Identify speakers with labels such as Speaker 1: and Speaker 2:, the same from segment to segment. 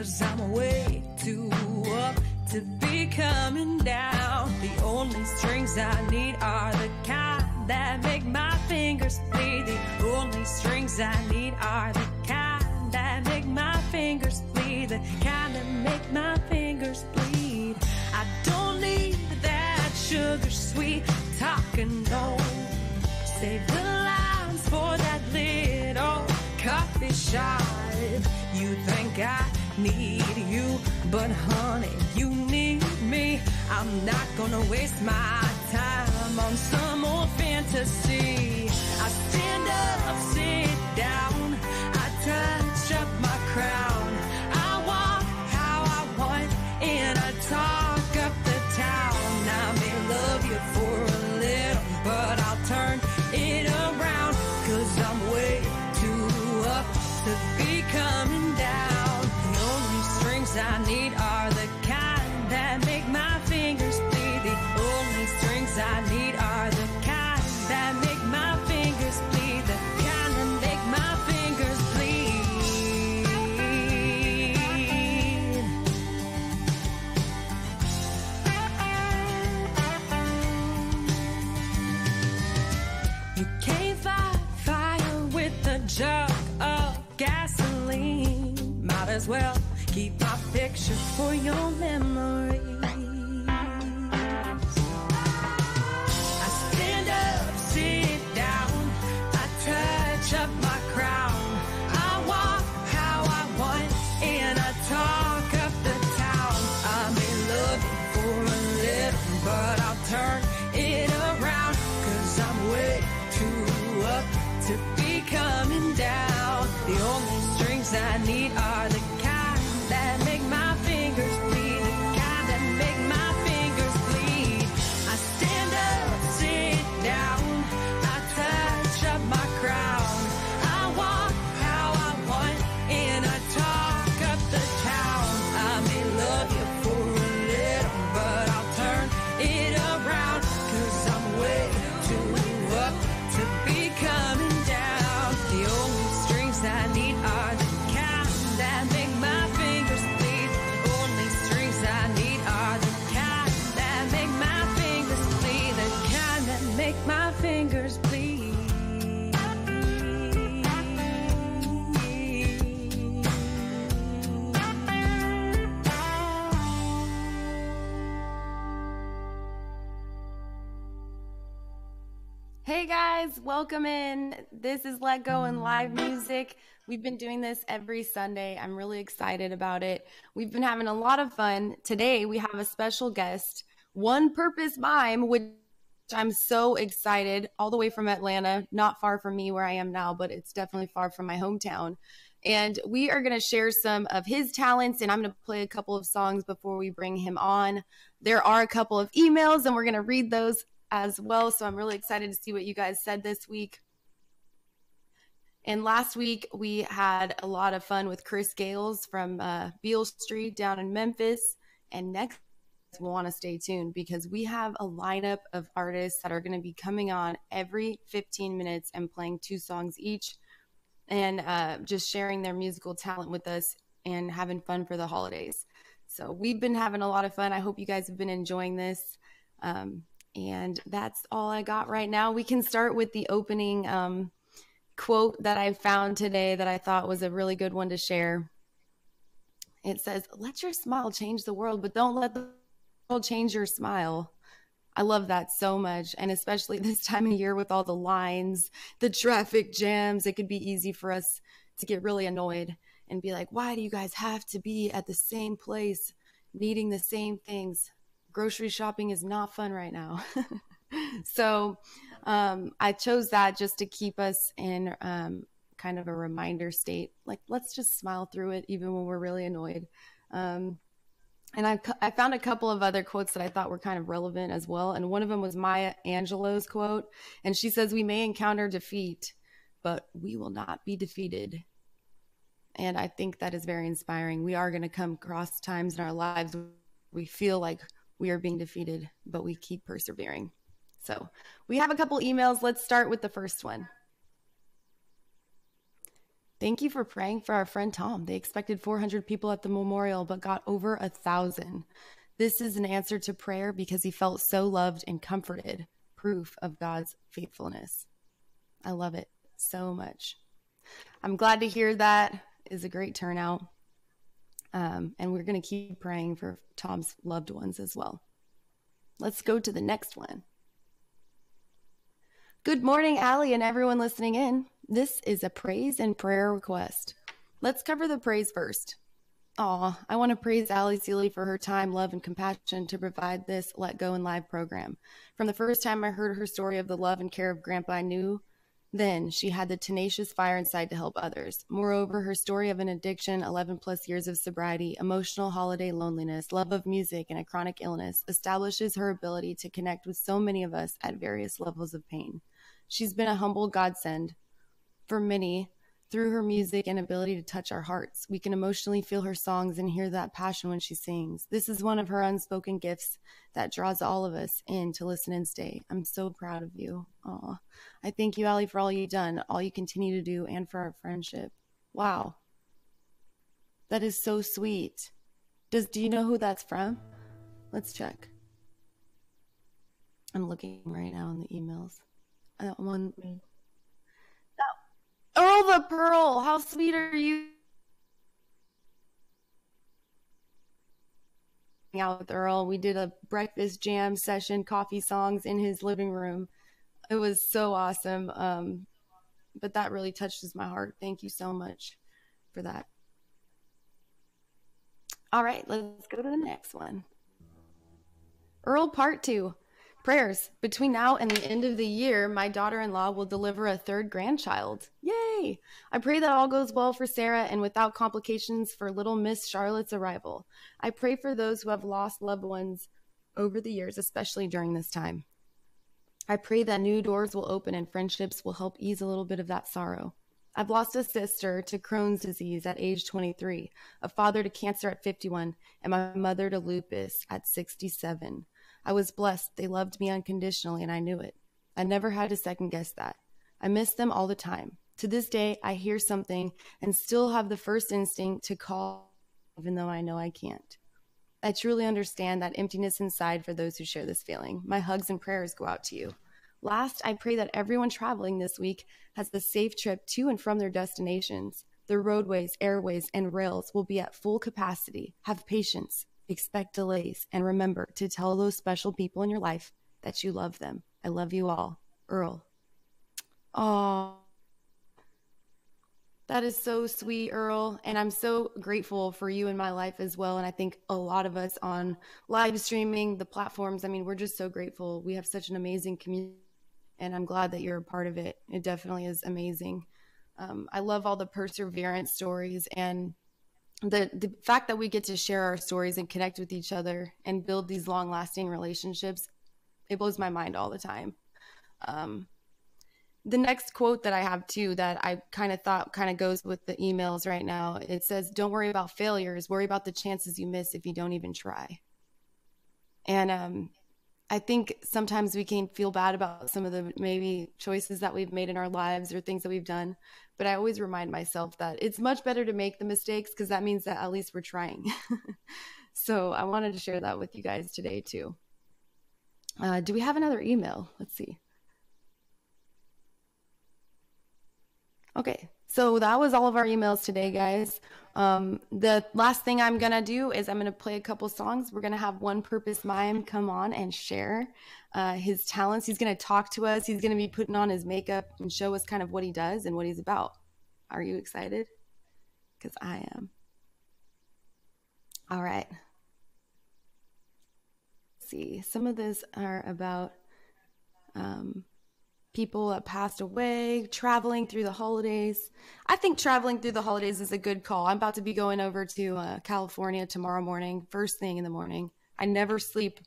Speaker 1: 'cause I'm way too up to be coming down. The only strings I need are the kind that make my fingers bleed. The only strings I need are the kind that make my fingers bleed. The kind that make my fingers bleed. I don't need that sugar sweet talking, no. Save the lines for that little coffee shop. You think I need you, but honey, you need me. I'm not gonna waste my time on some old fantasy. I stand up, sit down, I touch up my crown. I walk how I want, and I talk up the town. I may love you for a little, but I'll turn it around, 'cause I'm way too up to be coming down. The only strings I need are the kind that make my fingers bleed. The only strings I need are the kind that make my fingers bleed. The kind that make my fingers bleed. You can't fight fire with a jug of gasoline. Might as well keep my picture for your memories. I stand up, sit down, I touch up my crown. I walk how I want, and I talk up the town. I may love you for a little, but I'll turn it around, 'cause I'm way too up to be coming down. The only strings I need are the kind that make my fingers bleed. The kind that make my fingers bleed. I stand up, sit down, I touch up my crown. I walk how I want, and I talk up the town. I may love you for a little, but I'll turn it around, 'cause I'm way too up to be coming down. The only strings I need are the kind that make my fingers bleed. The only strings I need are the kind that make my fingers bleed. The kind that make my fingers bleed.
Speaker 2: Hey guys, welcome in. This is Let Go and Live Music. We've been doing this every Sunday. I'm really excited about it. We've been having a lot of fun. Today we have a special guest, One Purpose Mime, which I'm so excited, all the way from Atlanta, not far from me where I am now, but it's definitely far from my hometown. And we are going to share some of his talents, and I'm going to play a couple of songs before we bring him on. There are a couple of emails, and we're going to read those as well. So I'm really excited to see what you guys said this week. And last week we had a lot of fun with Chris Gales from Beale Street down in Memphis. And next we'll want to stay tuned, because we have a lineup of artists that are going to be coming on every 15 minutes and playing 2 songs each, and just sharing their musical talent with us and having fun for the holidays. So we've been having a lot of fun. I hope you guys have been enjoying this. And that's all I got right now. We can start with the opening quote that I found today that I thought was a really good one to share. It says, "Let your smile change the world, but don't let the world change your smile." I love that so much. And especially this time of year with all the lines, the traffic jams, it could be easy for us to get really annoyed and be like, why do you guys have to be at the same place, needing the same things? Grocery shopping is not fun right now. So I chose that just to keep us in kind of a reminder state. Like, let's just smile through it even when we're really annoyed. And I found a couple of other quotes that I thought were kind of relevant as well. And one of them was Maya Angelou's quote. And she says, "We may encounter defeat, but we will not be defeated." And I think that is very inspiring. We are going to come across times in our lives where we feel like we are being defeated, but we keep persevering. So we have a couple emails. Let's start with the first one. Thank you for praying for our friend Tom. They expected 400 people at the memorial, but got over 1,000. This is an answer to prayer because he felt so loved and comforted. Proof of God's faithfulness. I love it so much. I'm glad to hear that. It is a great turnout. And we're going to keep praying for Tom's loved ones as well. Let's go to the next one. Good morning, Allie, and everyone listening in. This is a praise and prayer request. Let's cover the praise first. I want to praise Allie Seeley for her time, love, and compassion to provide this Let Go and Live program. From the first time I heard her story of the love and care of Grandpa, I knew then she had the tenacious fire inside to help others. Moreover, her story of an addiction, 11 plus years of sobriety, emotional holiday loneliness, love of music, and a chronic illness establishes her ability to connect with so many of us at various levels of pain. She's been a humble godsend for many through her music and ability to touch our hearts. We can emotionally feel her songs and hear that passion when she sings. This is one of her unspoken gifts that draws all of us in to listen and stay. I'm so proud of you. I thank you, Allie, for all you've done, all you continue to do, and for our friendship. Wow. That is so sweet. Do you know who that's from? Let's check. I'm looking right now in the emails. That one. Earl the Pearl, how sweet are you? Out with Earl, we did a breakfast jam session, coffee songs in his living room. It was so awesome. But that really touches my heart. Thank you so much for that. All right, let's go to the next one. Earl Part 2. Prayers. Between now and the end of the year, my daughter-in-law will deliver a third grandchild. Yay! I pray that all goes well for Sarah and without complications for little Miss Charlotte's arrival. I pray for those who have lost loved ones over the years, especially during this time. I pray that new doors will open and friendships will help ease a little bit of that sorrow. I've lost a sister to Crohn's disease at age 23, a father to cancer at 51, and my mother to lupus at 67. I was blessed. They loved me unconditionally, and I knew it. I never had to second guess that. I miss them all the time. To this day, I hear something and still have the first instinct to call, even though I know I can't. I truly understand that emptiness inside for those who share this feeling. My hugs and prayers go out to you. Last, I pray that everyone traveling this week has a safe trip to and from their destinations. Their roadways, airways, and rails will be at full capacity. Have patience. Expect delays, and remember to tell those special people in your life that you love them. I love you all. Earl. Oh, that is so sweet, Earl. And I'm so grateful for you in my life as well. And I think a lot of us on live streaming, the platforms, I mean, we're just so grateful. We have such an amazing community, and I'm glad that you're a part of it. It definitely is amazing. I love all the perseverance stories, and the fact that we get to share our stories and connect with each other and build these long-lasting relationships, it blows my mind all the time. The next quote that I have too that I kind of thought kind of goes with the emails right now, it says, don't worry about failures, worry about the chances you miss if you don't even try. And I think sometimes we can feel bad about some of the maybe choices that we've made in our lives or things that we've done. But I always remind myself that it's much better to make the mistakes because that means that at least we're trying. So I wanted to share that with you guys today too. Do we have another email? Let's see. Okay, so that was all of our emails today, guys. The last thing I'm going to do is I'm going to play a couple songs. We're going to have One Purpose Mime come on and share his talents. He's going to talk to us. He's going to be putting on his makeup and show us kind of what he does and what he's about. Are you excited? Because I am. All right. Let's see. Some of these are about people that passed away, traveling through the holidays. I think traveling through the holidays is a good call. I'm about to be going over to California tomorrow morning, first thing in the morning. I never sleep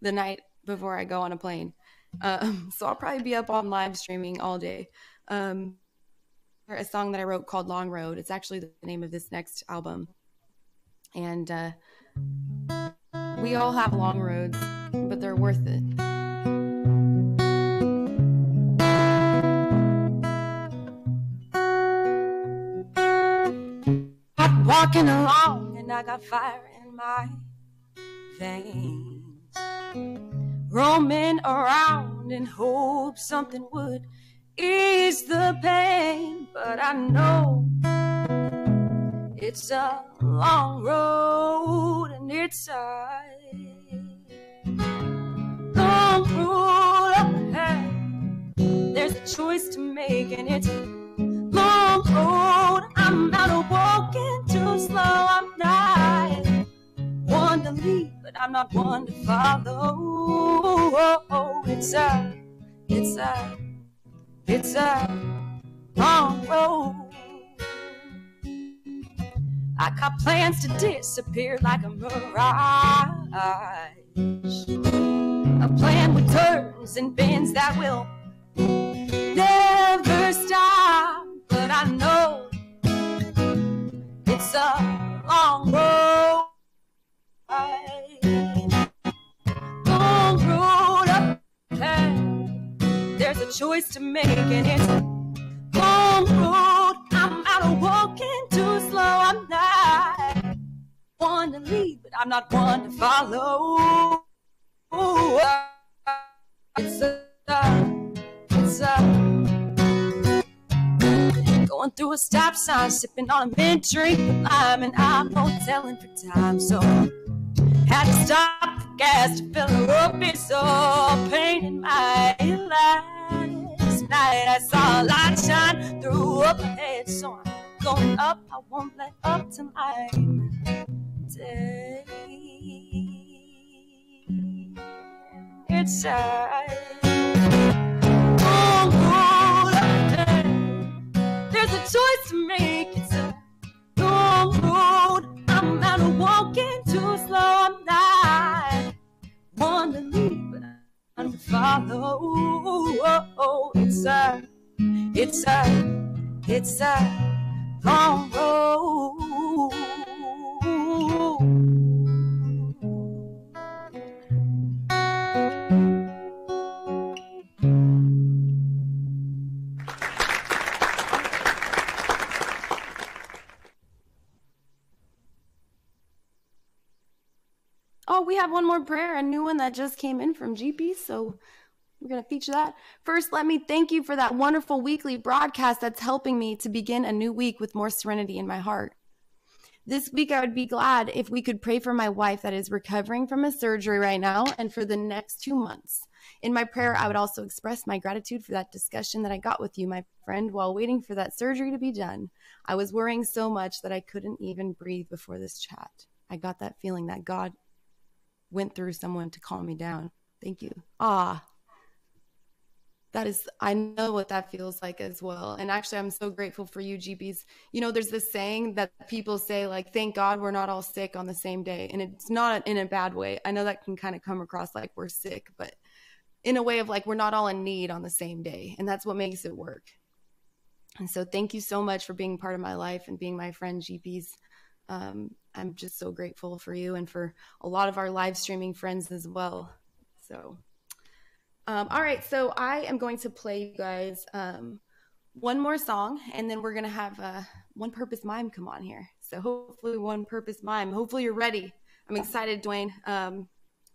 Speaker 2: the night before I go on a plane. So I'll probably be up on live streaming all day. A song that I wrote called Long Road. It's actually the name of this next album. And we all have long roads, but they're worth it.
Speaker 1: walking along and I got fire in my veins, roaming around in hope something would ease the pain. But I know it's a long road and it's a long road ahead. There's a choice to make and it's a long road. I'm not walking too slow. I'm not one to lead, but I'm not one to follow. It's a long road. I got plans to disappear like a mirage, a plan with turns and bends that will never stop. But I know it's a long road, long road ahead. There's a choice to make and it's a long road. I'm out walking too slow. I'm not one to lead, but I'm not one to follow. It's going through a stop sign, sipping on a mint drink with lime, and I'm no telling for time, so had to stop for gas to fill her up. It's all pain in my last night. I saw a light shine through up ahead, so I'm going up. I won't let up till I'm dead. It's a long road ahead. There's a choice to make. It's a long road. I'm out walking too slow. I'm not one to lead, but I'm to follow. It's a long road.
Speaker 2: Oh, we have one more prayer, a new one that just came in from GP, so we're going to feature that. First, let me thank you for that wonderful weekly broadcast that's helping me to begin a new week with more serenity in my heart. This week, I would be glad if we could pray for my wife that is recovering from a surgery right now and for the next 2 months. In my prayer, I would also express my gratitude for that discussion that I got with you, my friend, while waiting for that surgery to be done. I was worrying so much that I couldn't even breathe before this chat. I got that feeling that God went through someone to calm me down. Thank you. I know what that feels like as well. And actually, I'm so grateful for you, GPs. You know, there's this saying that people say, like, thank God we're not all sick on the same day. And it's not in a bad way. I know that can kind of come across like we're sick, but in a way of like, we're not all in need on the same day. And that's what makes it work. And so thank you so much for being part of my life and being my friend, GPs. I'm just so grateful for you and for a lot of our live streaming friends as well. So, all right. So I am going to play you guys one more song, and then we're going to have One Purpose Mime come on here. So hopefully One Purpose Mime, hopefully you're ready. I'm excited, Dwayne. I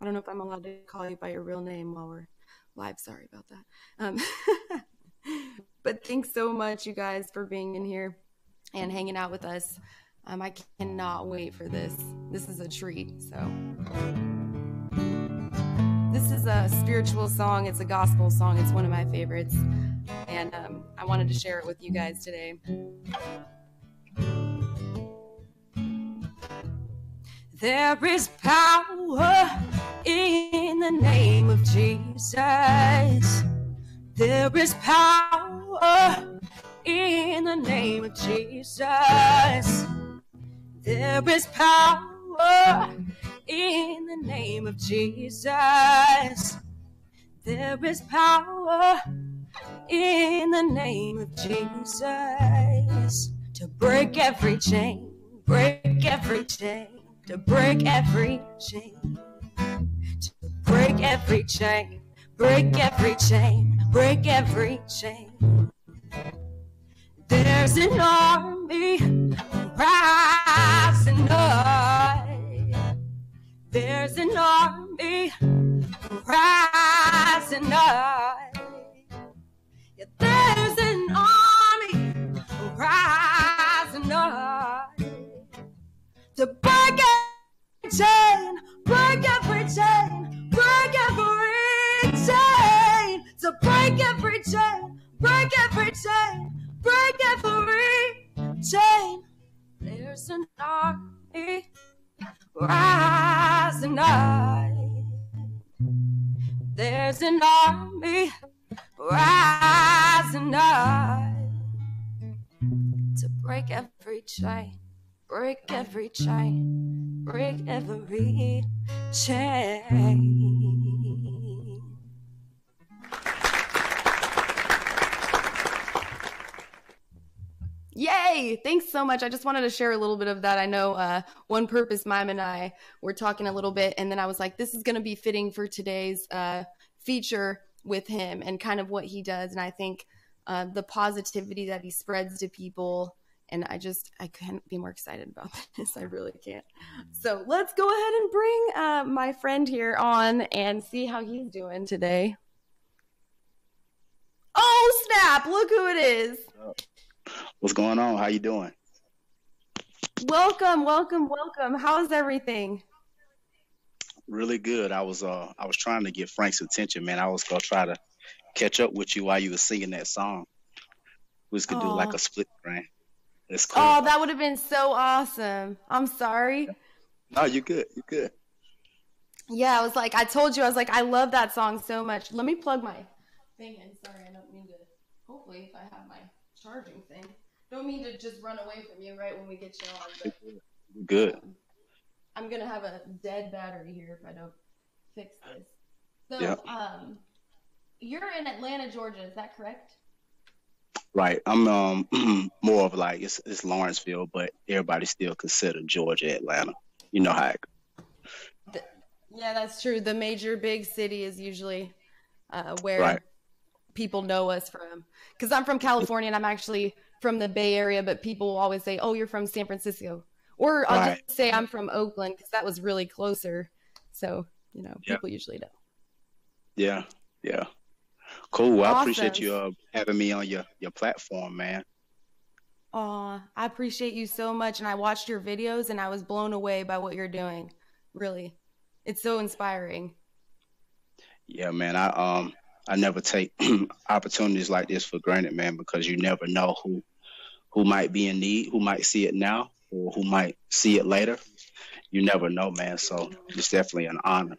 Speaker 2: don't know if I'm allowed to call you by your real name while we're live. Sorry about that. But thanks so much, you guys, for being in here and hanging out with us. I cannot wait for this. This is a treat. So this is a spiritual song. It's a gospel song. It's one of my favorites. And I wanted to share it with you guys today.
Speaker 1: There is power in the name of Jesus. There is power in the name of Jesus. There is power in the name of Jesus. There is power in the name of Jesus to break every chain, break every chain, to break every chain, to break every chain, break every chain, break every chain. There's an army right There's an army rising up. Yeah, there's an army rising up to break every chain, break every chain, break every chain, to break every chain, break every chain, break every chain. There's an army rising up. There's an army rising up to break every chain, break every chain, break every chain.
Speaker 2: Yay! Thanks so much. I just wanted to share a little bit of that. I know One Purpose Mime and I were talking a little bit, and then I was like, this is going to be fitting for today's feature with him and kind of what he does. And I think the positivity that he spreads to people, and I can't be more excited about this. I really can't. So let's go ahead and bring my friend here on and see how he's doing today. Oh, snap. Look who it is.
Speaker 3: What's going on? How you doing?
Speaker 2: Welcome. How's everything?
Speaker 3: Really good. I was trying to get Frank's attention, man. I was gonna try to catch up with you while you were singing that song. We was gonna do like a split screen. It's cool.
Speaker 2: Oh, that would have been so awesome. I'm sorry.
Speaker 3: No, you're good. You're good.
Speaker 2: Yeah, I told you, I love that song so much. Let me plug my thing in. Sorry, I don't mean to. Hopefully, if I have my charging thing. Don't mean to just run away from you right when we get you on. But,
Speaker 3: good.
Speaker 2: I'm going to have a dead battery here if I don't fix this. So,
Speaker 3: yeah.
Speaker 2: You're in Atlanta, Georgia. Is that correct?
Speaker 3: Right. I'm more of like, it's Lawrenceville, but everybody still consider Georgia Atlanta. You know how it goes.
Speaker 2: Yeah, that's true. The major big city is usually where
Speaker 3: right.
Speaker 2: people know us from. Because I'm from California and I'm actually from the Bay Area, but people will always say, oh, you're from San Francisco. Or I'll just say I'm from Oakland because that was really closer. So, people usually know.
Speaker 3: Yeah, yeah. Cool. Well,
Speaker 2: awesome.
Speaker 3: I appreciate you having me on your platform, man.
Speaker 2: I appreciate you so much. And I watched your videos and I was blown away by what you're doing. Really. It's so inspiring.
Speaker 3: Yeah, man. I never take opportunities like this for granted, man, because you never know who might be in need, who might see it now, or who might see it later. You never know, man. So it's definitely an honor.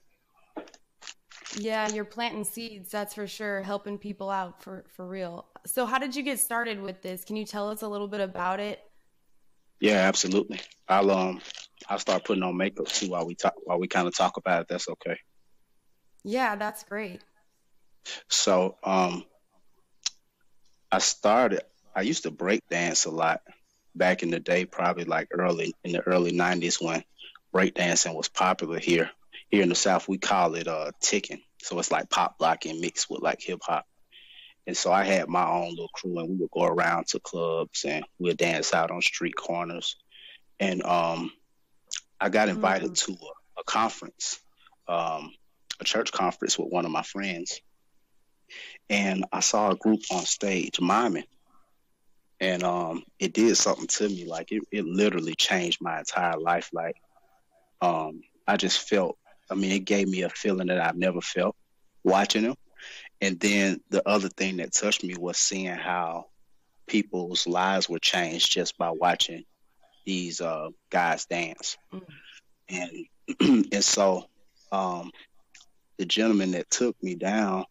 Speaker 2: Yeah, you're planting seeds, that's for sure, helping people out for real. So how did you get started with this? Can you tell us a little bit about it?
Speaker 3: Yeah, absolutely. I'll start putting on makeup too while we kind of talk about it. That's okay.
Speaker 2: Yeah, that's great.
Speaker 3: So I used to break dance a lot back in the day, probably like in the early 90s when break dancing was popular here. Here in the South, we call it ticking. So it's like pop blocking mixed with like hip hop. And so I had my own little crew and we would go around to clubs and we'd dance out on street corners. And I got invited to a conference, a church conference with one of my friends. And I saw a group on stage miming. And it did something to me. Like it literally changed my entire life. Like I just felt, it gave me a feeling that I've never felt watching them. And then the other thing that touched me was seeing how people's lives were changed just by watching these guys dance. And so the gentleman that took me down,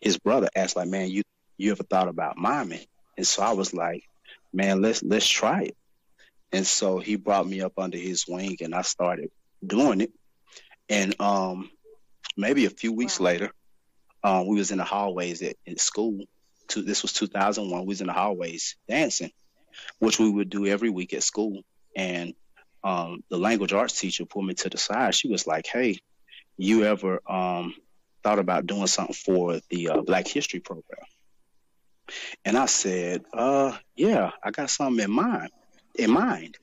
Speaker 3: his brother asked, like, man, you ever thought about miming? And so I was like, man, let's try it. And so he brought me up under his wing and I started doing it. And maybe a few weeks later, we was in the hallways in school. This was 2001. We was in the hallways dancing, which we would do every week at school. And the language arts teacher pulled me to the side. She was like, hey, you ever thought about doing something for the Black History program? And I said, yeah, I got something in mind.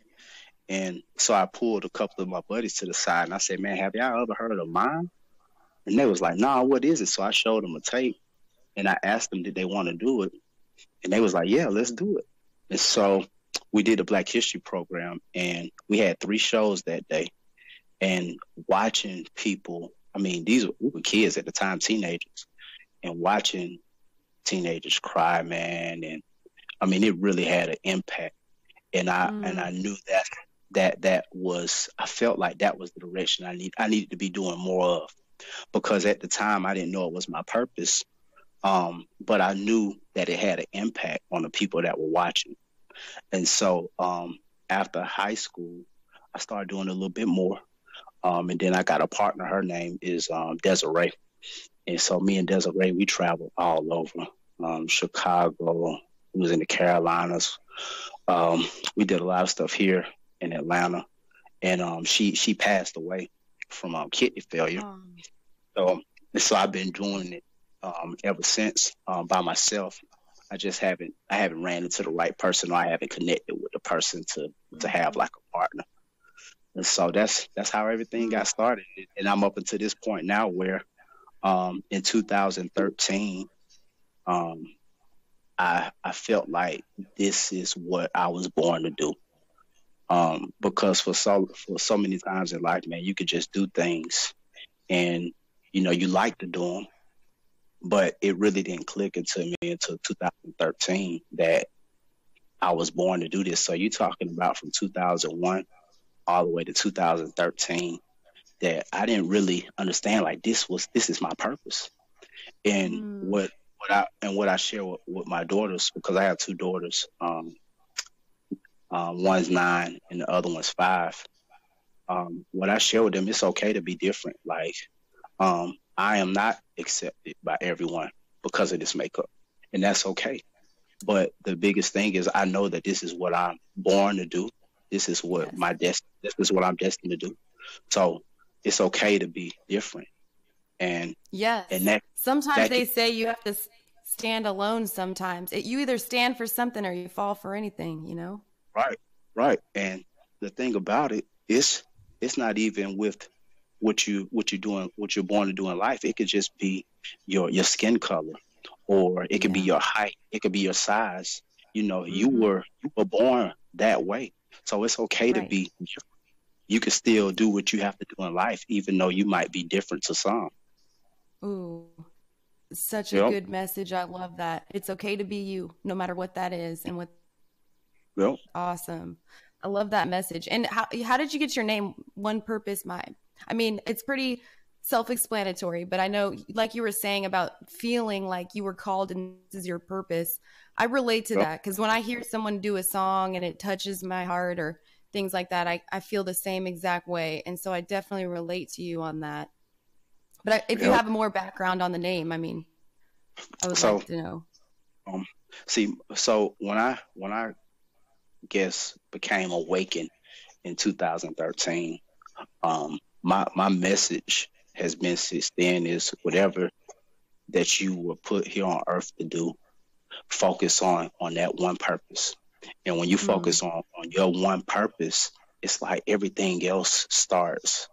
Speaker 3: And so I pulled a couple of my buddies to the side and I said, man, have y'all ever heard of mime? And they was like, nah, what is it? So I showed them a tape and I asked them, did they want to do it? And they was like, yeah, let's do it. And so we did a Black History program and we had 3 shows that day. And watching people, I mean, we were kids at the time, teenagers, and watching teenagers cry, man. And I mean, it really had an impact. And I knew that was, I felt like that was the direction I needed to be doing more of, because at the time I didn't know it was my purpose. But I knew that it had an impact on the people that were watching. And so after high school, I started doing a little bit more. And then I got a partner. Her name is Desiree. And so me and Desiree, we traveled all over Chicago. We was in the Carolinas. We did a lot of stuff here in Atlanta. And she passed away from kidney failure. So I've been doing it ever since by myself. I haven't ran into the right person, or I haven't connected with the person to have like a partner. And so that's how everything got started. And I'm up until this point now where in 2013, I felt like this is what I was born to do. Because for so many times in life, man, you could just do things and, you know, you like to do them, but it really didn't click into me until 2013 that I was born to do this. So you're talking about from 2001 all the way to 2013 that I didn't really understand, like this is my purpose. And what I share with my daughters, because I have 2 daughters, one's 9 and the other one's 5. What I share with them, it's okay to be different. Like, I am not accepted by everyone because of this makeup, and that's okay. But the biggest thing is I know that this is what I'm born to do. This is what this is what I'm destined to do. So it's okay to be different. And and
Speaker 2: sometimes they say you have to stand alone. Sometimes you either stand for something or you fall for anything, you know?
Speaker 3: Right. And the thing about it is, it's not even with what you're doing, what you're born to do in life. It could just be your skin color, or it could be your height. It could be your size. You know, you were born that way. So it's okay to be different. You can still do what you have to do in life, even though you might be different to some.
Speaker 2: Ooh, such a good message. I love that. It's okay to be you, no matter what that is. And awesome. I love that message. And how did you get your name, One Purpose Mime? I mean, it's pretty self-explanatory, but I know, like you were saying about feeling like you were called and this is your purpose. I relate to that, because when I hear someone do a song and it touches my heart or things like that, I feel the same exact way. And so I definitely relate to you on that. But if you have more background on the name, I mean, I would like to know.
Speaker 3: So when I guess became awakened in 2013, my message has been since then is whatever that you were put here on earth to do, focus on that one purpose. And when you focus on your one purpose, it's like everything else starts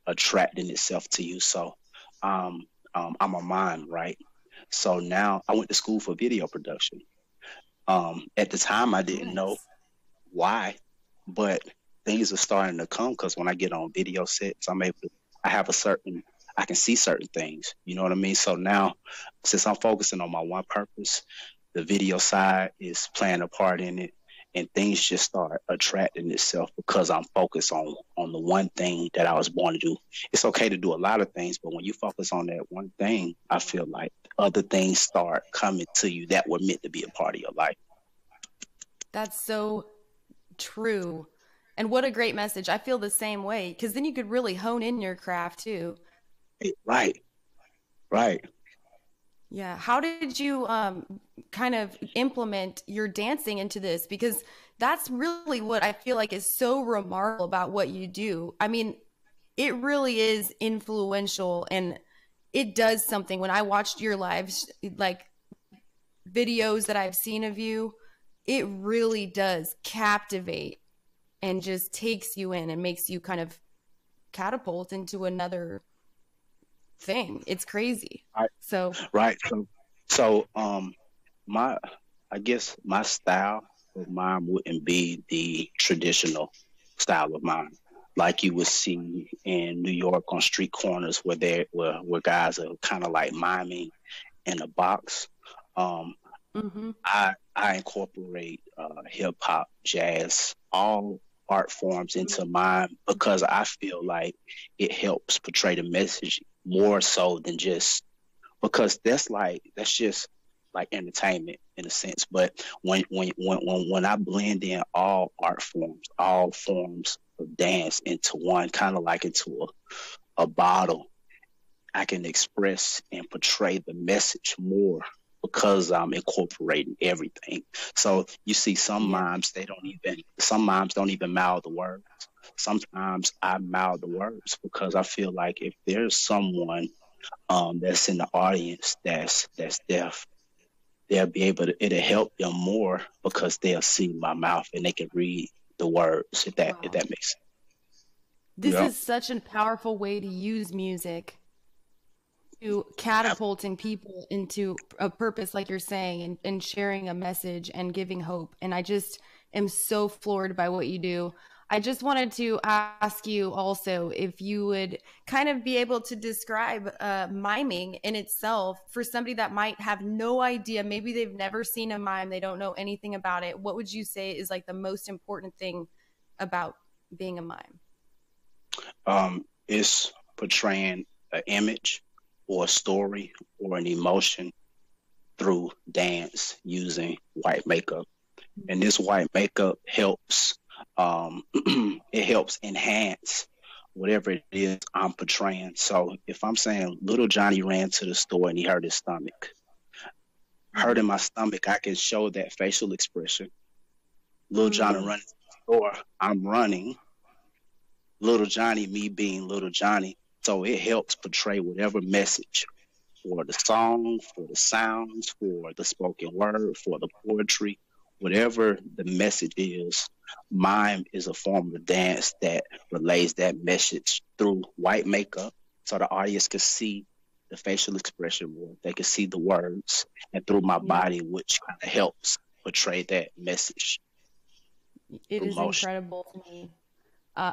Speaker 3: attracting itself to you. So I'm a mime, right? So now I went to school for video production. At the time, I didn't know why, but things are starting to come, because when I get on video sets, I can see certain things, you know what I mean? So now, since I'm focusing on my one purpose, the video side is playing a part in it, and things just start attracting itself because I'm focused on the one thing that I was born to do. It's okay to do a lot of things, but when you focus on that one thing, I feel like other things start coming to you that were meant to be a part of your life.
Speaker 2: That's so true. And what a great message. I feel the same way, because then you could really hone in your craft too.
Speaker 3: Right.
Speaker 2: Yeah. How did you kind of implement your dancing into this? Because that's really what I feel like is so remarkable about what you do. I mean, it really is influential, and it does something. When I watched your lives, like videos that I've seen of you, it really does captivate and just takes you in and makes you kind of catapult into another thing. It's crazy.
Speaker 3: Right.
Speaker 2: So
Speaker 3: Right. So my I guess my style of mine wouldn't be the traditional style of mine, like you would see in New York on street corners where guys are kind of like miming in a box. Um,
Speaker 2: mhm.
Speaker 3: I incorporate hip hop, jazz, all art forms into mine because I feel like it helps portray the message more so than just because that's just like entertainment in a sense. But when I blend in all art forms, all forms of dance into one, kind of like into a bottle, I can express and portray the message more because I'm incorporating everything. So you see
Speaker 2: Yeah.
Speaker 3: some mimes don't even mouth the words. Sometimes I mouth the words because I feel like if there's someone that's in the audience that's deaf, they'll be able to it'll help them more because they'll see my mouth and they can read the words if
Speaker 2: Wow.
Speaker 3: that makes sense.
Speaker 2: This
Speaker 3: Yeah.
Speaker 2: is such a powerful way to use music to catapulting people into a purpose, like you're saying, and sharing a message and giving hope. And I just am so floored by what you do. I just wanted to ask you also if you would kind of be able to describe miming in itself for somebody that might have no idea. Maybe they've never seen a mime, they don't know anything about it. What would you say is like the most important thing about being a mime?
Speaker 3: It's portraying an image or a story or an emotion through dance using white makeup. And this white makeup helps it helps enhance whatever it is I'm portraying. So if I'm saying little Johnny ran to the store and he hurt his stomach, hurting my stomach, I can show that facial expression. Little Johnny running to the store, I'm running. Little Johnny, me being little Johnny. So it helps portray whatever message for the song, for the sounds, for the spoken word, for the poetry, whatever the message is. Mime is a form of dance that relays that message through white makeup so the audience can see the facial expression more. They can see the words and through my body, which kind of helps portray that message
Speaker 2: It
Speaker 3: through
Speaker 2: is
Speaker 3: motion.
Speaker 2: incredible to me.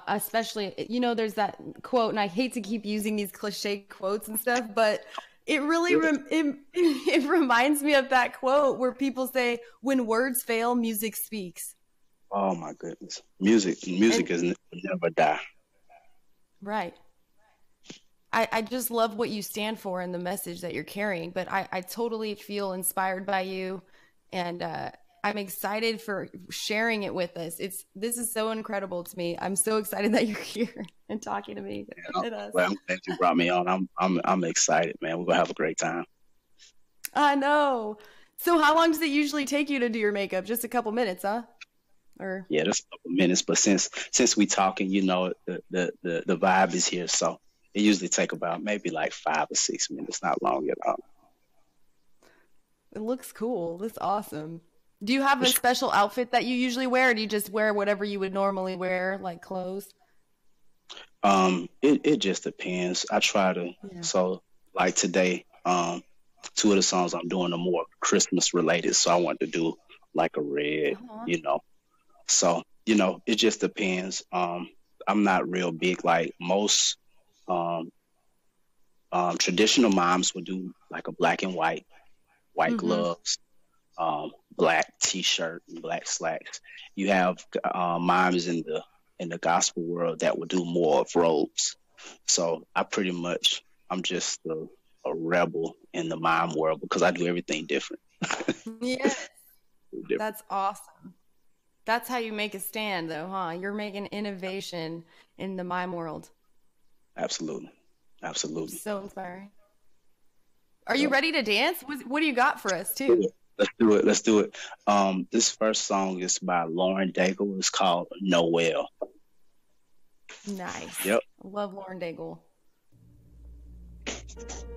Speaker 2: Especially, you know, there's that quote, and I hate to keep using these cliche quotes and stuff, but it really it reminds me of that quote where people say, "When words fail, music speaks."
Speaker 3: Oh my goodness. Music
Speaker 2: And
Speaker 3: is will never die.
Speaker 2: right, I just love what you stand for and the message that you're carrying. But I totally feel inspired by you, and I'm excited for sharing it with us. This is so incredible to me. I'm so excited that you're here and talking to me and us.
Speaker 3: Well, I'm glad you brought me on. I'm excited, man. We're gonna have a great time.
Speaker 2: I know. So how long does it usually take you to do your makeup? Just a couple minutes, huh? Or
Speaker 3: Yeah, just a couple minutes, but since we talking, the vibe is here, so it usually take about maybe like 5 or 6 minutes, not long at all.
Speaker 2: it looks cool. That's awesome. Do you have a special outfit that you usually wear, or do you just wear whatever you would normally wear, like clothes?
Speaker 3: It just depends. I try to
Speaker 2: Yeah.
Speaker 3: so like today, two of the songs I'm doing are more Christmas related, so I want to do like a red,
Speaker 2: Uh-huh.
Speaker 3: you know. So, it just depends. I'm not real big like most um traditional moms would do like a black and white
Speaker 2: Mm-hmm.
Speaker 3: gloves, black t-shirt and black slacks. You have moms in the gospel world that would do more of robes. So I'm just a rebel in the mime world because I do everything different.
Speaker 2: Yes,
Speaker 3: Different.
Speaker 2: that's awesome. That's how you make a stand, though, huh? You're making innovation in the mime world.
Speaker 3: Absolutely. Absolutely.
Speaker 2: So inspiring. Are you
Speaker 3: Yep.
Speaker 2: ready to dance? What do you got for us,
Speaker 3: Do
Speaker 2: too?
Speaker 3: it. Let's do it. Let's do it. This first song is by Lauren Daigle. It's called Noel.
Speaker 2: Nice.
Speaker 3: Yep.
Speaker 2: I love Lauren Daigle.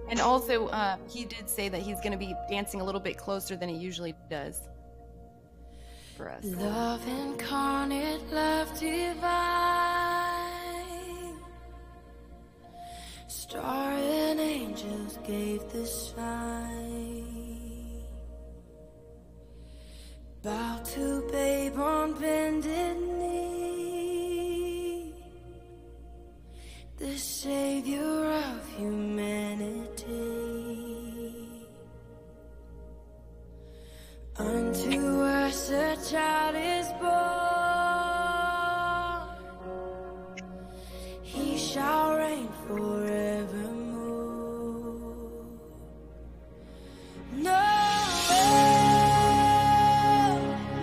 Speaker 2: And also, he did say that he's going to be dancing a little bit closer than he usually does. for us.
Speaker 1: Love incarnate, love divine. Star and angels gave the sign. Bow to babe on bended knee, the savior of humanity. Unto us a child is born, he shall reign forevermore. No,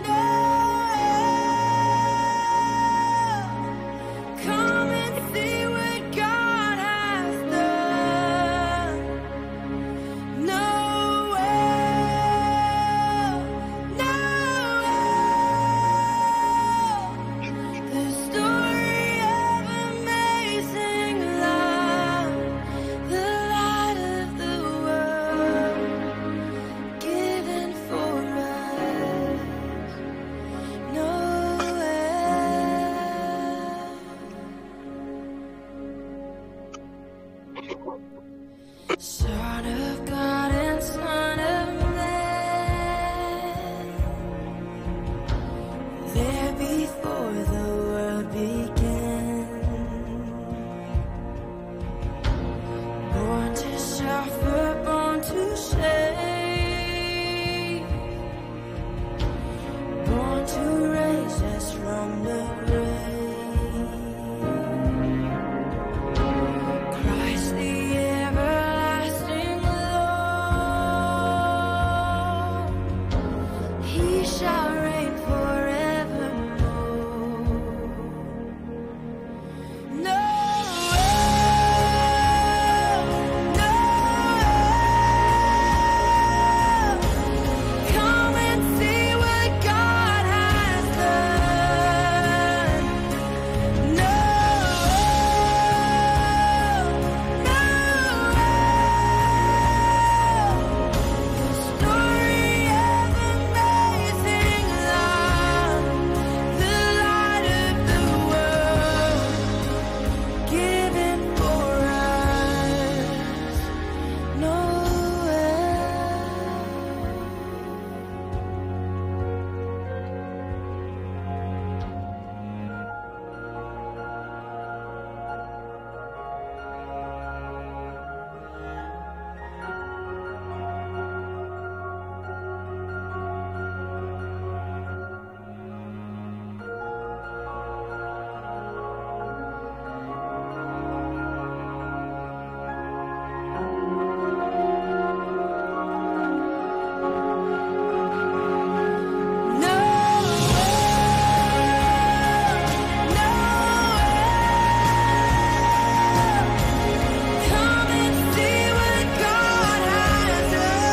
Speaker 1: no, come and see what God has done. No, the story of amazing love, the light of the world, given for us. Son of God and Son of Man, there before the world began, born to suffer, born to save, born to raise us from the grave. Christ the everlasting Lord, he shall reign forevermore. No, no, come and see what God has done. No, the story of amazing love, the light of the world, given for us. Come and see what God has done.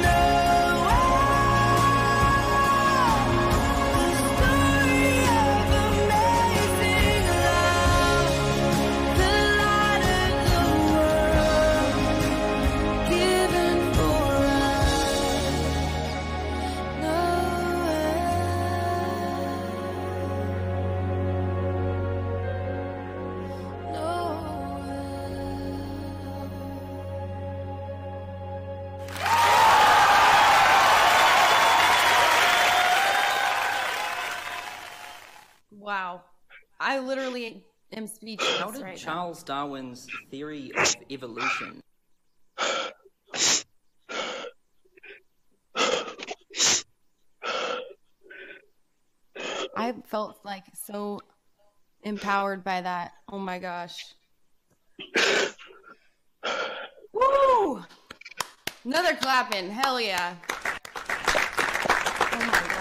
Speaker 1: No, the story of amazing love, the light of the world, given for
Speaker 2: Wow. I literally am speechless
Speaker 4: How did
Speaker 2: right
Speaker 4: Charles Darwin's theory of evolution
Speaker 2: I felt like so empowered by that. Oh my gosh. Woo! Another clapping. Hell yeah. Oh my gosh.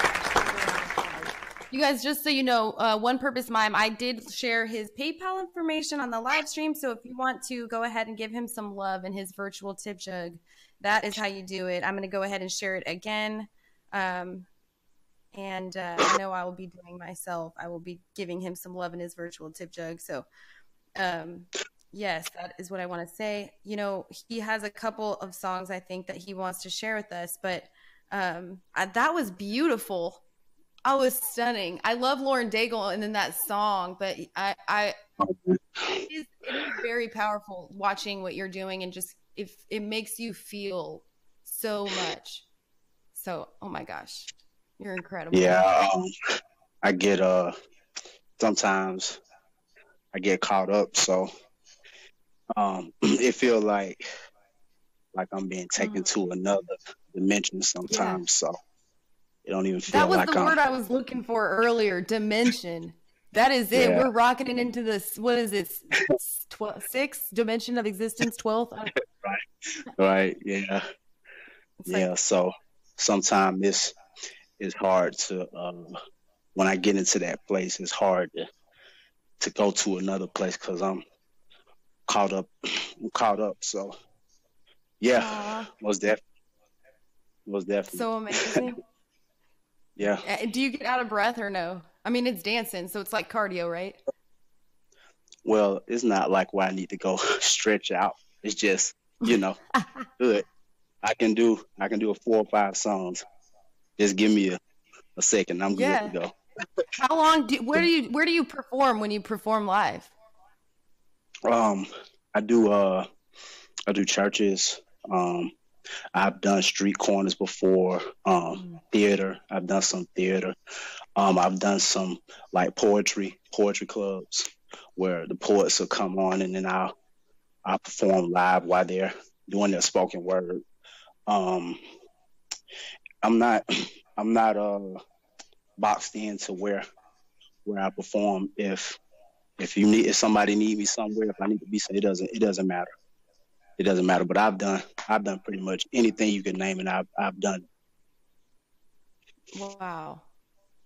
Speaker 2: You guys, just so you know, One Purpose Mime, I did share his PayPal information on the live stream. So if you want to go ahead and give him some love in his virtual tip jug, that is how you do it. I'm going to go ahead and share it again. And I know I will be doing myself. I will be giving him some love in his virtual tip jug. So Yes, that is what I want to say. You know, he has a couple of songs I think that he wants to share with us, but that was beautiful. I was stunning. I love Lauren Daigle and then that song, but it is very powerful watching what you're doing and just if it makes you feel so much. So, oh my gosh, you're incredible.
Speaker 3: Yeah, I get sometimes I get caught up, so it feels like I'm being taken to another dimension sometimes. So it don't even feel
Speaker 2: That was
Speaker 3: like
Speaker 2: the
Speaker 3: I'm.
Speaker 2: word I was looking for earlier. Dimension. That is it.
Speaker 3: Yeah.
Speaker 2: We're rocketing into this. What is it? Sixth dimension of existence. 12th.
Speaker 3: Right. Yeah.
Speaker 2: It's
Speaker 3: Yeah.
Speaker 2: like,
Speaker 3: So sometimes it's hard to when I get into that place, it's hard to go to another place because I'm caught up. I'm caught up. So yeah,
Speaker 2: aw,
Speaker 3: most definitely.
Speaker 2: so amazing.
Speaker 3: Yeah.
Speaker 2: Do you get out of breath or no? I mean, it's dancing, so it's like cardio, right?
Speaker 3: Well, it's not like where I need to go stretch out. It's just, good. I can do a 4 or 5 songs. Just give me a second. I'm good to
Speaker 2: Yeah.
Speaker 3: go.
Speaker 2: How long where do you perform when you perform live?
Speaker 3: I do churches. I've done street corners before. Theater. I've done some theater. I've done some like poetry clubs where the poets will come on and then I'll perform live while they're doing their spoken word. I'm not boxed into where I perform. If somebody need me somewhere, if I need to be, it doesn't matter. It doesn't matter. But I've done pretty much anything you can name, and I've done.
Speaker 2: Wow.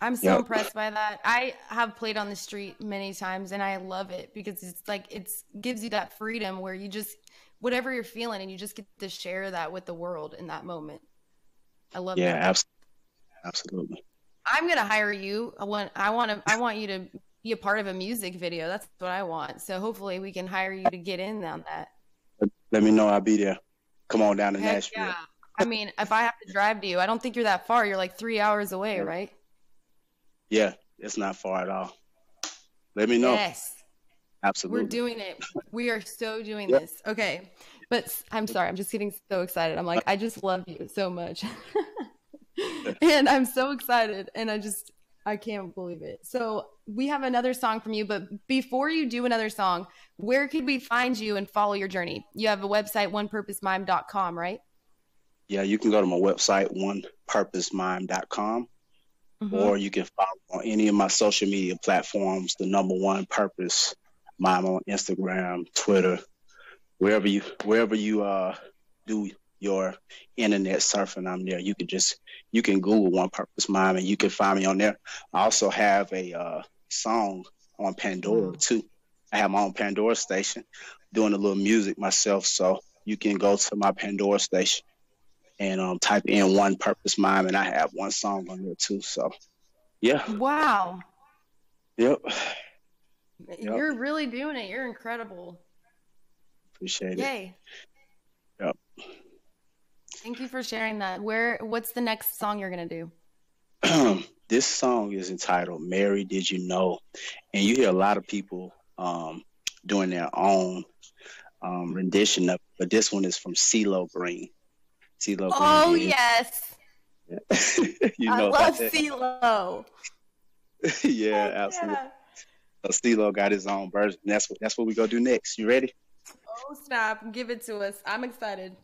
Speaker 2: I'm so impressed by that. I have played on the street many times and I love it because it's like it gives you that freedom where you just whatever you're feeling and you just get to share that with the world in that moment. I love that.
Speaker 3: Yeah, absolutely.
Speaker 2: I'm gonna hire you. I want you to be a part of a music video. That's what I want. So hopefully we can hire you to get in on that.
Speaker 3: Let me know. I'll be there. Come on down to
Speaker 2: Heck
Speaker 3: Nashville.
Speaker 2: yeah. I mean, if I have to drive to you, I don't think you're that far. You're like 3 hours away, right?
Speaker 3: Yeah, it's not far at all. Let me know.
Speaker 2: Yes.
Speaker 3: Absolutely.
Speaker 2: We're doing it. We are so doing this. Okay. But I'm sorry. I'm just getting so excited. I'm like, I just love you so much. And I'm so excited. And I can't believe it. So we have another song from you. But before you do another song, where could we find you and follow your journey? You have a website, onepurposemime.com, right?
Speaker 3: Yeah, you can go to my website, onepurposemime.com. Or you can follow on any of my social media platforms, the number One Purpose Mime on Instagram, Twitter, wherever you do your internet surfing, I'm there. You can Google One Purpose Mime and you can find me on there. I also have a song on Pandora too. I have my own Pandora station, doing a little music myself. So you can go to my Pandora station and type in One Purpose Mime, and I have one song on there too. So, yeah.
Speaker 2: Wow.
Speaker 3: Yep.
Speaker 2: You're really doing it. You're incredible.
Speaker 3: Appreciate it.
Speaker 2: Yay.
Speaker 3: Yep.
Speaker 2: Thank you for sharing that. What's the next song you're going to do?
Speaker 3: This song is entitled Mary, Did You Know? And you hear a lot of people doing their own rendition of it, but this one is from CeeLo Green. CeeLo Green.
Speaker 2: Oh, yes.
Speaker 3: Yeah.
Speaker 2: I love CeeLo.
Speaker 3: Yeah, absolutely.
Speaker 2: Yeah.
Speaker 3: So CeeLo got his own version. That's what we gonna do next. You ready?
Speaker 2: Oh, snap. Give it to us. I'm excited.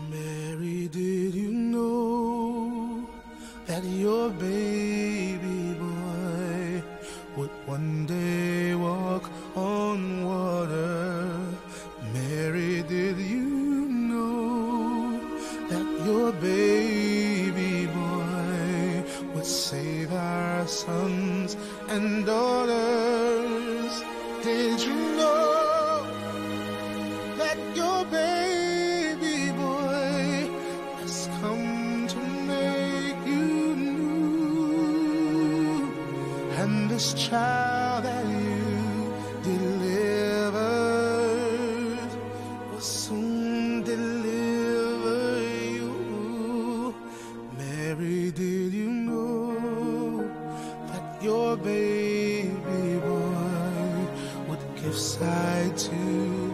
Speaker 5: Mary, did you give sight to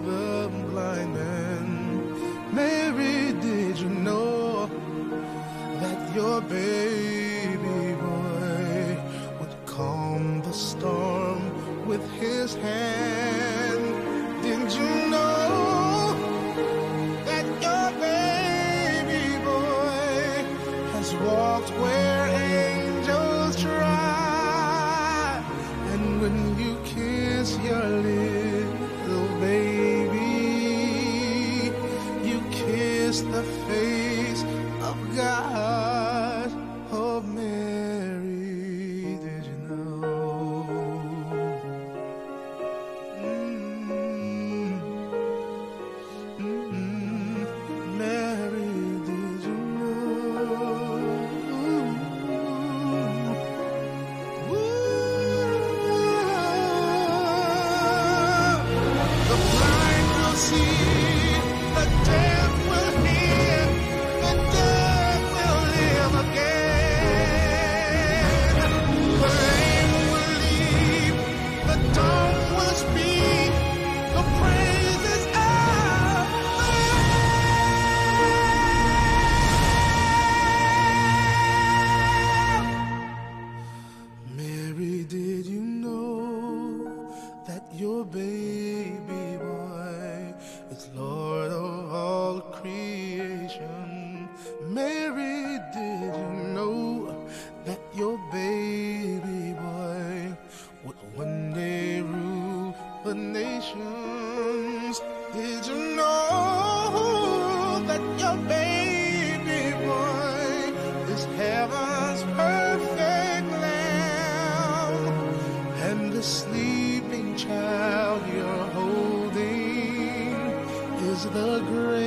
Speaker 5: the blind man. Mary, did you know that your baby boy would calm the storm with his hand? Did you know that your baby boy has walked where angels try? And when you kiss your little baby, you kiss the face of God. Oh, Mary, did you know? Mary, did you know? The blind will see, the deaf will hear, the dead will live again. The lame will leap, the dumb will speak, the praises of Mary, did you know that your baby boy is Lord of all creation? Mary, did you know that your baby boy would one day rule the nations? Did you know that your baby boy is heaven's perfect lamb? And the sleeping child you're holding is the great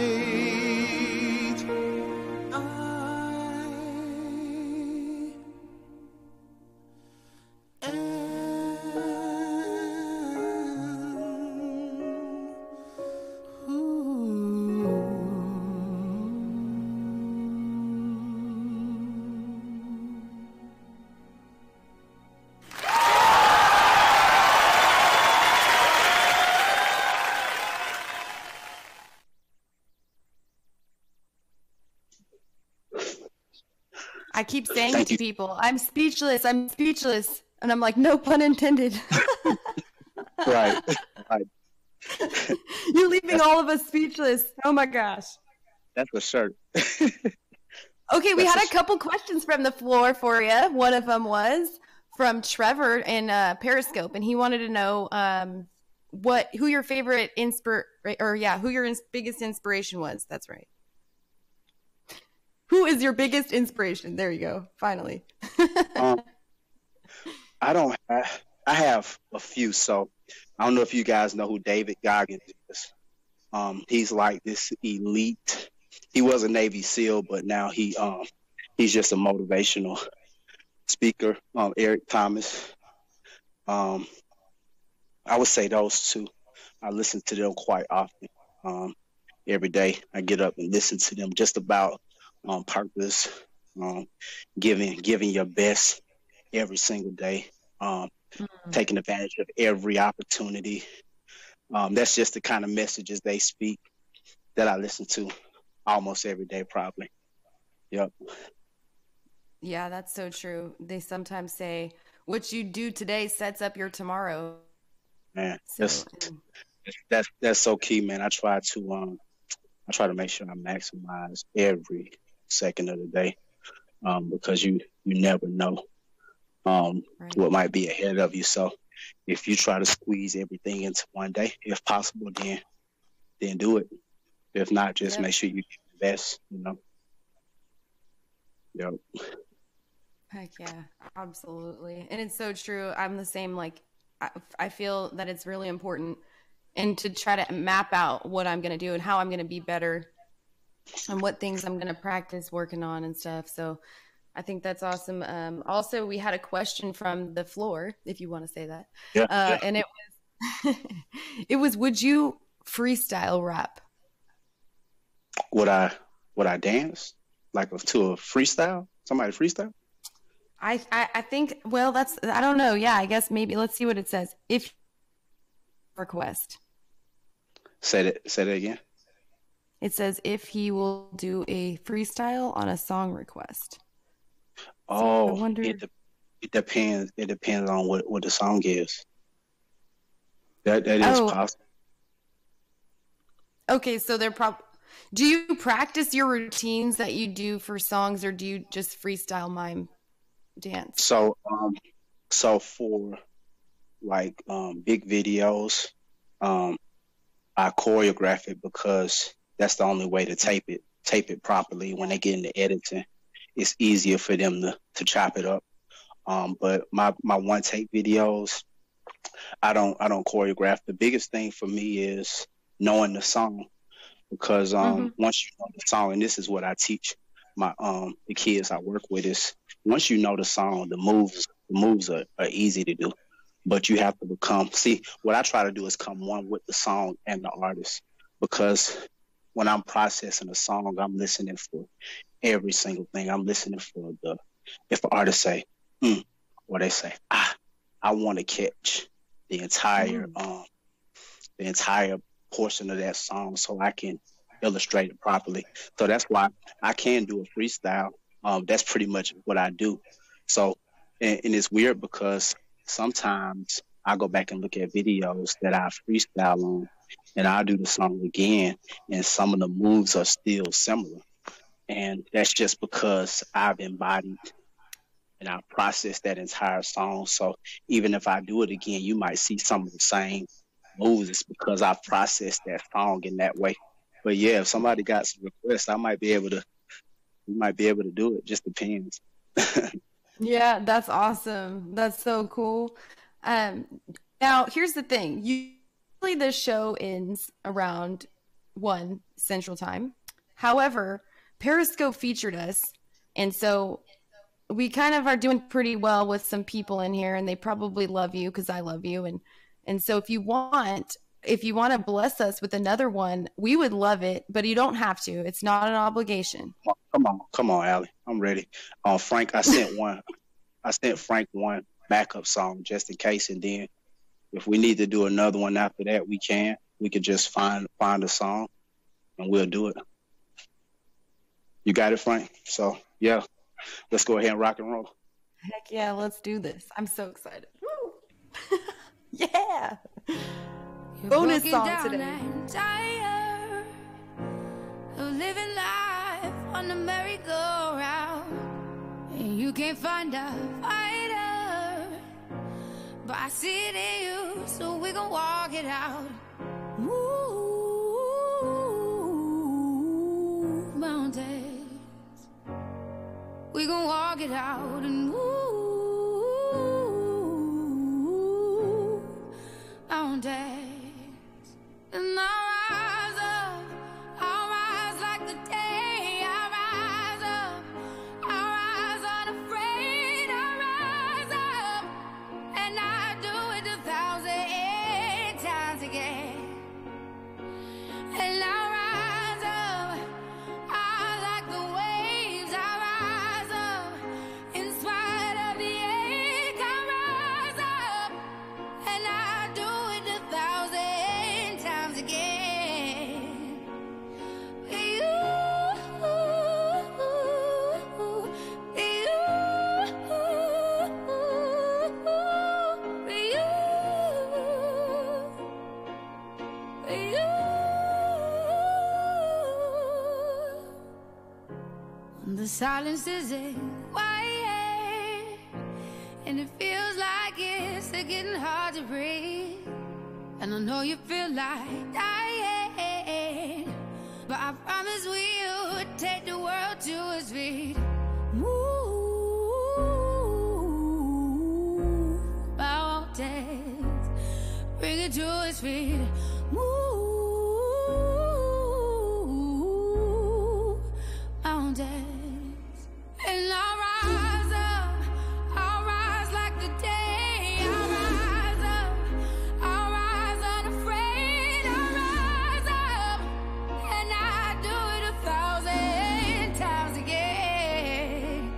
Speaker 5: I
Speaker 2: I keep saying
Speaker 3: Thank
Speaker 2: to
Speaker 3: you.
Speaker 2: people, I'm speechless. And I'm like, no pun intended.
Speaker 3: Right. Right.
Speaker 2: You're leaving all of us speechless. Oh my gosh.
Speaker 3: That's for sure.
Speaker 2: Okay, we
Speaker 3: That's
Speaker 2: had
Speaker 3: a
Speaker 2: a couple questions from the floor for you. One of them was from Trevor in Periscope, and he wanted to know who your favorite who your biggest inspiration was. That's right. Who is your biggest inspiration? There you go. Finally.
Speaker 3: I have a few. So I don't know if you guys know who David Goggins is. He's like this elite. He was a Navy SEAL, but now he's just a motivational speaker. Eric Thomas. I would say those two. I listen to them quite often. Every day I get up and listen to them just about purpose, giving your best every single day, taking advantage of every opportunity. That's just the kind of messages they speak that I listen to almost every day, probably. Yep.
Speaker 2: Yeah, that's so true. They sometimes say, what you do today sets up your tomorrow.
Speaker 3: Man,
Speaker 2: So,
Speaker 3: that's so key, man. I try to make sure I maximize every second of the day, because you never know
Speaker 2: right.
Speaker 3: what might be ahead of you. So if you try to squeeze everything into one day, if possible, then do it. If not, just
Speaker 2: Yep.
Speaker 3: make sure you get the best, you know. Yep.
Speaker 2: Heck yeah, absolutely. And it's so true. I'm the same. Like, I feel that it's really important and to try to map out what I'm going to do and how I'm going to be better and what things I'm going to practice working on and stuff. So I think that's awesome. Also, we had a question from the floor, if you want to say that.
Speaker 3: Yeah.
Speaker 2: And it was, would you freestyle rap?
Speaker 3: Would I dance like to a freestyle? Somebody freestyle?
Speaker 2: I think, well, I don't know. Yeah, I guess maybe let's see what it says. If request.
Speaker 3: Say that again.
Speaker 2: It says if he will do a freestyle on a song request.
Speaker 3: Oh,
Speaker 2: I wonder.
Speaker 3: it depends. It depends on what the song is. That is possible.
Speaker 2: Okay, so they're do you practice your routines that you do for songs, or do you just freestyle mime dance?
Speaker 3: So for like big videos, I choreograph it because that's the only way to tape it properly. When they get into editing, it's easier for them to chop it up. But my one take videos, I don't choreograph. The biggest thing for me is knowing the song, because once you know the song, and this is what I teach my the kids I work with, is once you know the song, the moves are easy to do. But you have to what I try to do is come one with the song and the artist, because when I'm processing a song, I'm listening for every single thing. I'm listening for if an artist say, or they say, I want to catch the entire portion of that song so I can illustrate it properly. So that's why I can do a freestyle. That's pretty much what I do. So, and it's weird because sometimes I go back and look at videos that I freestyle on, and I'll do the song again, and some of the moves are still similar. And that's just because I've embodied and I've processed that entire song. So even if I do it again, you might see some of the same moves. It's because I've processed that song in that way. But yeah, if somebody got some requests, we might be able to do it. Just depends.
Speaker 2: Yeah, that's awesome. That's so cool. Now here's the thing. Usually this show ends around 1 Central Time. However, Periscope featured us, and so we kind of are doing pretty well with some people in here, and they probably love you because I love you. And so if you want to bless us with another one, we would love it, but you don't have to. It's not an obligation.
Speaker 3: Come on, Allie. I'm ready. Frank, I sent Frank one backup song just in case, and then if we need to do another one after that, we can. We could just find a song, and we'll do it. You got it, Frank? So, yeah, let's go ahead and rock and roll.
Speaker 2: Heck yeah, let's do this. I'm so excited. Woo! Yeah. Bonus song today.
Speaker 6: Tired of living life on the merry-go-round, and you can't find a fighter, but I see it in you, so we gon' walk it out. Move mountains, we gon' walk it out, and move mountains. And I'll rise like the day. I'll rise unafraid. I'll rise up, and I do it 1,000 times again. And I'll rise up, I like the waves. I'll rise up, in spite of the ache. I'll rise up, and I do it 1,000 times again. The silence isn't quiet, and it feels like it's getting hard to breathe. And I know you feel like dying, but I promise we'll take the world to its feet. Move mountains, bring it to its feet. Move mountains. And I'll rise up, I'll rise like the day. I'll rise up, I'll rise unafraid. I'll rise up, and I do it 1,000 times again.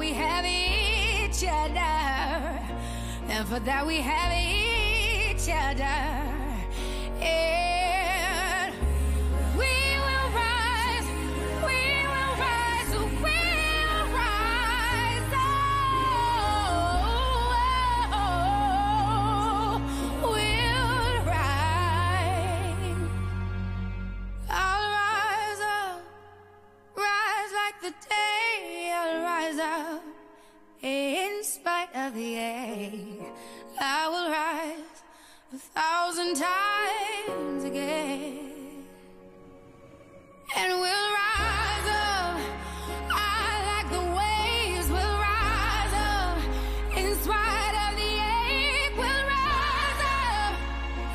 Speaker 6: we have each other. And for that we have each other. And we will rise, we will rise, we will rise. Oh, we'll rise. I'll rise up, rise like the day. I'll rise up in spite of the ache. I will rise 1,000 times again. And we'll rise up. I like the waves. We'll rise up in spite of the ache. We'll rise up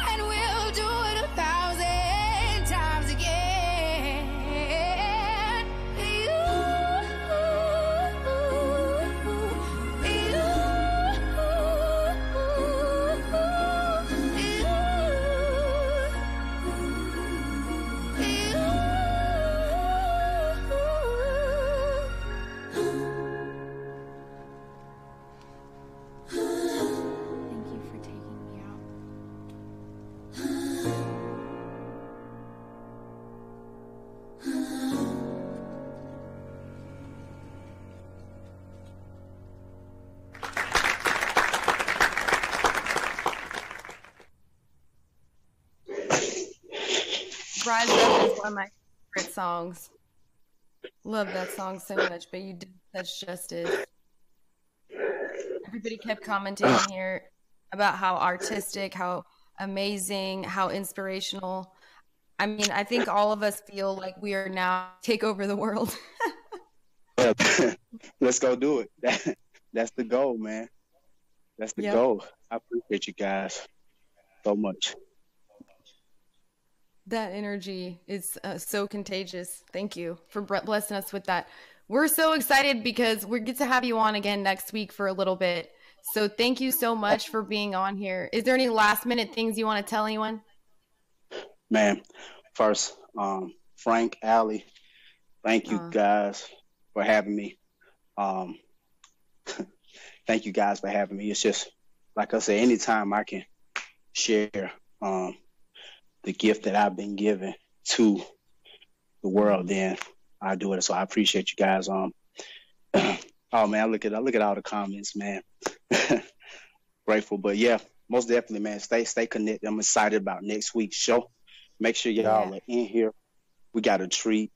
Speaker 6: and we'll do it 1,000 times again.
Speaker 2: Thank you for taking me out. Rise Up is one of my favorite songs. Love that song so much, but you did such justice. Everybody kept commenting here about how artistic, how amazing, how inspirational. I mean, I think all of us feel like we are now take over the world.
Speaker 3: Let's go do it. That's the goal, man. That's the goal. I appreciate you guys so much.
Speaker 2: That energy is so contagious. Thank you for blessing us with that. We're so excited because we get to have you on again next week for a little bit. So thank you so much for being on here. Is there any last minute things you want to tell anyone?
Speaker 3: Man, first, Frank, Allie, thank you guys for having me. Thank you guys for having me. It's just, like I said, anytime I can share the gift that I've been given to the world, then I do it. So I appreciate you guys. Oh man, look at all the comments, man. Grateful, but yeah, most definitely, man. Stay connected. I'm excited about next week's show. Make sure y'all are in here. We got a treat.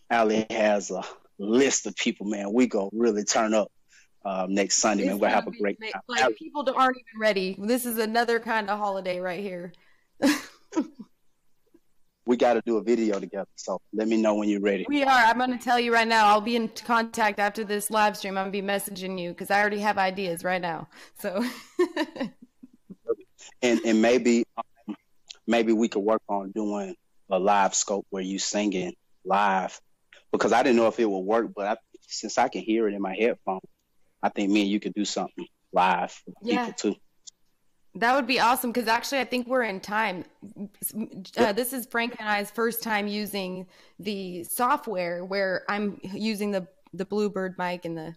Speaker 3: Allie has a list of people, man. We go really turn up next Sunday, man. We'll have a great time.
Speaker 2: Like people aren't even ready. This is another kind of holiday right here.
Speaker 3: We got to do a video together. So let me know when you're ready.
Speaker 2: We are. I'm going to tell you right now. I'll be in contact after this live stream. I'm going to be messaging you because I already have ideas right now. So,
Speaker 3: and maybe we could work on doing a live scope where you singing live, because I didn't know if it would work, but since I can hear it in my headphones, I think me and you could do something live for people too.
Speaker 2: That would be awesome because actually I think we're in time. This is Frank and I's first time using the software where I'm using the Bluebird mic and the,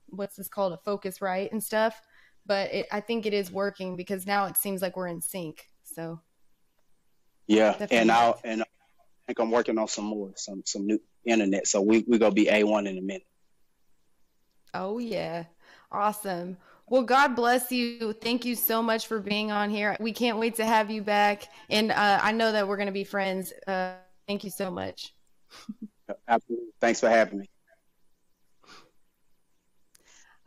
Speaker 2: what's this called, a Focusrite and stuff. But I think it is working because now it seems like we're in sync. So
Speaker 3: yeah, and I think I'm working on some new internet. So we gonna be A1 in a minute.
Speaker 2: Oh yeah, awesome. Well, God bless you. Thank you so much for being on here. We can't wait to have you back. And I know that we're going to be friends. Thank you so much.
Speaker 3: Absolutely. Thanks for having me.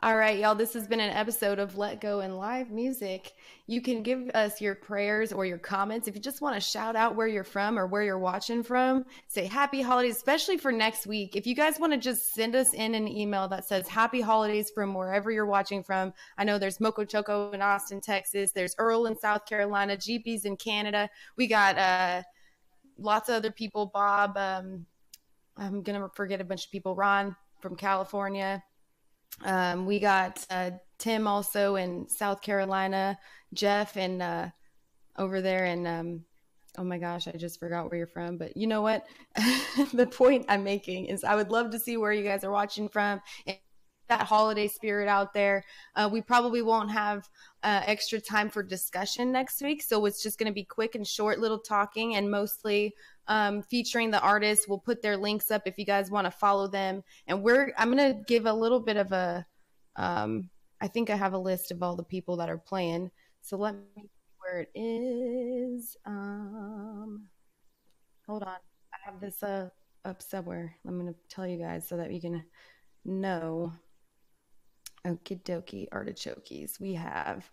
Speaker 2: All right, y'all. This has been an episode of Let Go and Live Music. You can give us your prayers or your comments. If you just want to shout out where you're from or where you're watching from, say happy holidays, especially for next week. If you guys want to just send us in an email that says happy holidays from wherever you're watching from. I know there's Moco Choco in Austin, Texas. There's Earl in South Carolina, GP's in Canada. We got lots of other people. Bob, I'm going to forget a bunch of people. Ron from California. We got Tim also in South Carolina, Jeff and over there in oh my gosh, I just forgot where you're from, but you know what? The point I'm making is I would love to see where you guys are watching from. And that holiday spirit out there. We probably won't have extra time for discussion next week, so it's just going to be quick and short little talking, and mostly featuring the artists. We'll put their links up if you guys want to follow them. And I'm going to give a little bit of a I think I have a list of all the people that are playing, so let me see where it is. Hold on, I have this up somewhere. I'm going to tell you guys so that you can know. Okie dokie, artichokes. We have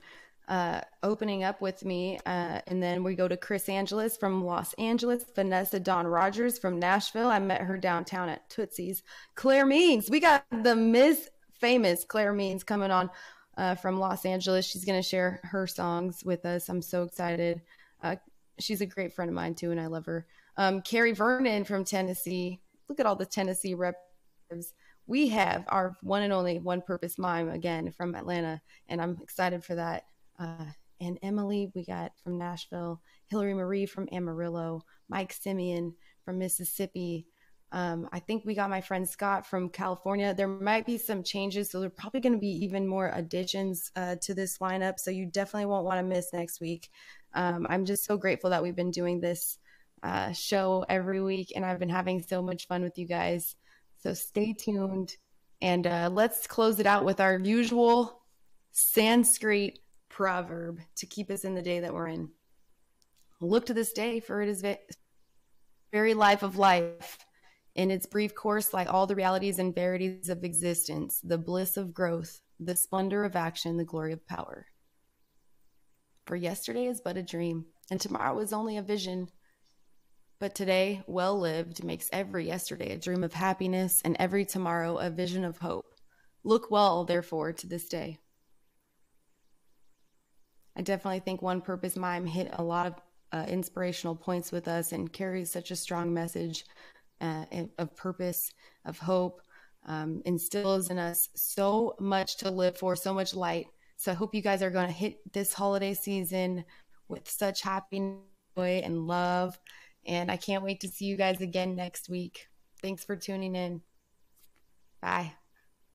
Speaker 2: opening up with me, and then we go to Chris Angeles from Los Angeles, Vanessa Dawn Rogers from Nashville. I met her downtown at Tootsie's. Claire Means. We got the Miss Famous Claire Means coming on from Los Angeles. She's going to share her songs with us. I'm so excited. She's a great friend of mine too, and I love her. Carrie Vernon from Tennessee. Look at all the Tennessee representatives. We have our one and only One Purpose Mime again from Atlanta, and I'm excited for that. And Emily, we got from Nashville, Hillary Marie from Amarillo, Mike Simeon from Mississippi. I think we got my friend Scott from California. There might be some changes, so there are probably going to be even more additions to this lineup, so you definitely won't want to miss next week. I'm just so grateful that we've been doing this show every week, and I've been having so much fun with you guys. So stay tuned, and let's close it out with our usual Sanskrit proverb to keep us in the day that we're in. Look to this day, for it is very life of life. In its brief course, lie all the realities and verities of existence, the bliss of growth, the splendor of action, the glory of power. For yesterday is but a dream, and tomorrow is only a vision. But today, well lived, makes every yesterday a dream of happiness and every tomorrow a vision of hope. Look well, therefore, to this day. I definitely think One Purpose Mime hit a lot of inspirational points with us and carries such a strong message of purpose, of hope, instills in us so much to live for, so much light. So I hope you guys are going to hit this holiday season with such happiness, joy, and love. And I can't wait to see you guys again next week. Thanks for tuning in. Bye.